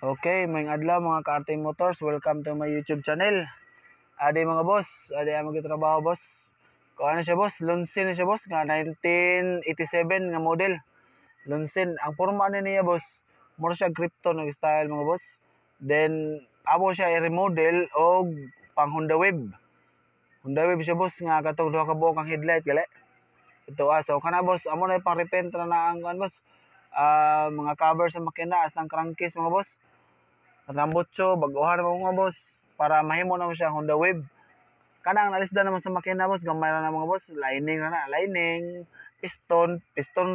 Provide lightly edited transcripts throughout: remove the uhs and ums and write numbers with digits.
Okay, may adlaw mga ka-Arting Motors. Welcome to my YouTube channel. Adi mga boss, adi ang magtrabaho boss. Kung ano siya boss, Lunsin siya boss, nga 1987 nga model. Lunsin, ang porma niya boss, mura siya Krypton ng style mga boss. Then amo siya i-remodel og pang Honda Wave. Honda Wave siya boss nga katong duha ka buok ang headlight gali. Ito so kana boss, amo na pang repent na ang boss. Mga cover sa makina as ng crankcase mga boss. Nagambotso, baguhan mo mga boss para mahimo na mo siya Honda Wave. Kanang nalisda naman sa makina boss, gamay na mga boss, lining na, lining, piston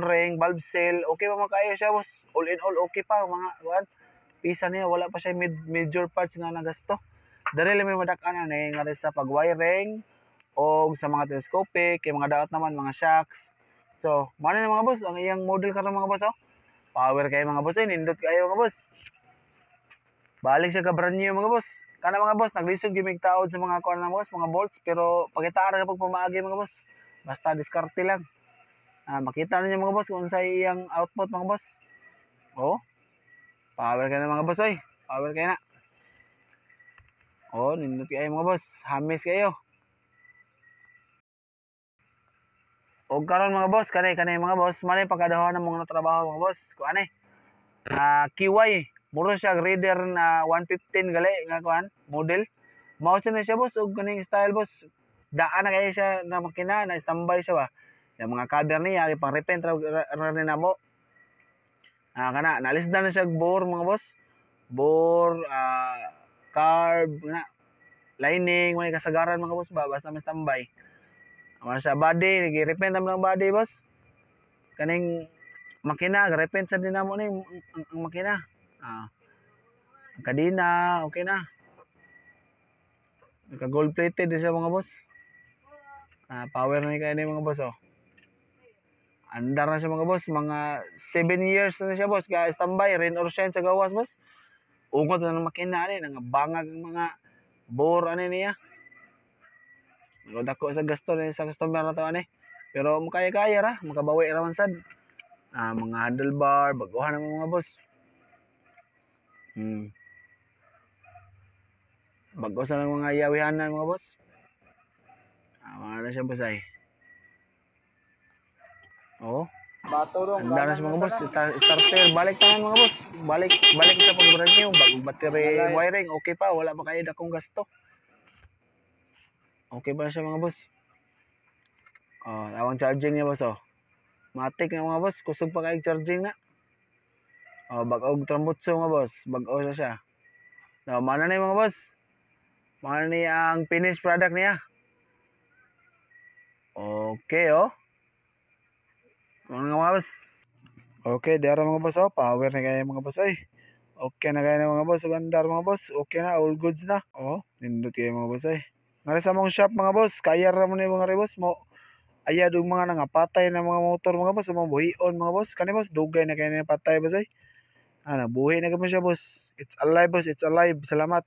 ring, valve seal, okay pa mga kayo siya boss. All in all okay pa mga kuan. Pisa niya wala pa siya major parts nga nagasto. Dali lang may madak-an na nga sa pag-wiring o sa mga telescopic, kay mga daot naman mga shocks. So, mano na mga boss, ang iyang model karon mga boss oh. Power kayo mga boss, nindot kayo mga boss. Balik siya ka brand new mga boss. Kana mga boss, naglisod gimig taod sa mga kuan na boss, mga bolts, pero pakitaan ra pag pamaagi mga boss. Basta diskarte lang. Makita ninyo mga boss kung sa iyang output mga boss. Oh, power ka na mga boss oy. Power kayo na. Oh, nindot kayo mga boss. Hamis kayo. Og karon mga boss, kanay mga boss, manay pagkadahuan ng mga trabaho mga boss. Kuan QY. Muro siya grader na 115 gali nga kuan, model. Mao na siya boss og kaning style boss. Daan na kayo siya na makina na standby siya ba. Yung mga cover niya pang repent ra ni namo. Kana nalisdan na siya bore mga boss. Bore carb na lining may kasagaran mga boss ba basta may standby. Ano siya body, nag-repent naman ang body boss. Kaning makina, repent sa dinamo ni ang makina. Ang kadina, okay na. Naka gold plated siya mga boss. Power na kayo mga boss oh. Andar na siya mga boss, mga 7 years na siya boss. Kaya standby, rain or shine sa gawas boss. Ungot na ng makina ni, nangabangag ang mga bore ani niya. Dako sa gasto ni sa customer na to ani. Pero makaya-kaya ra, makabawi ra man sad. Mga handlebar, baguhan ng mga boss. Bago sa mga yawihanan mga boss. Mga na siya boss ay. Oh. Handa na siya mga boss. Starter, balik tanan mga boss. Balik sa pag-brand new. Battery wiring, okay pa. Wala pa kayo dakong gasto. Okay pa na siya mga boss. Awang charging niya boss oh. Matik na mga boss. Kusog pa kayo charging na. Bag-og trambutso mga boss. Bag-og siya. Mana na yung mga boss. Mana ni ang finished product niya. Okay oh. Mga boss. Okay, dara mga boss oh. Power na kayo mga boss ay. Okay na kayo na mga boss. Gandar mga boss. Okay na, all goods na. Oh, nindot kayo mga boss ay. Nga sa mong shop mga boss, kaya ra mo na mga boss mo. Ayad og mga nangapatay na mga motor mga boss, mga buhion mga boss. Kani boss, dugay na kayo na patay boss ay. Buhi na kamo siya boss. It's alive boss, it's alive. Salamat.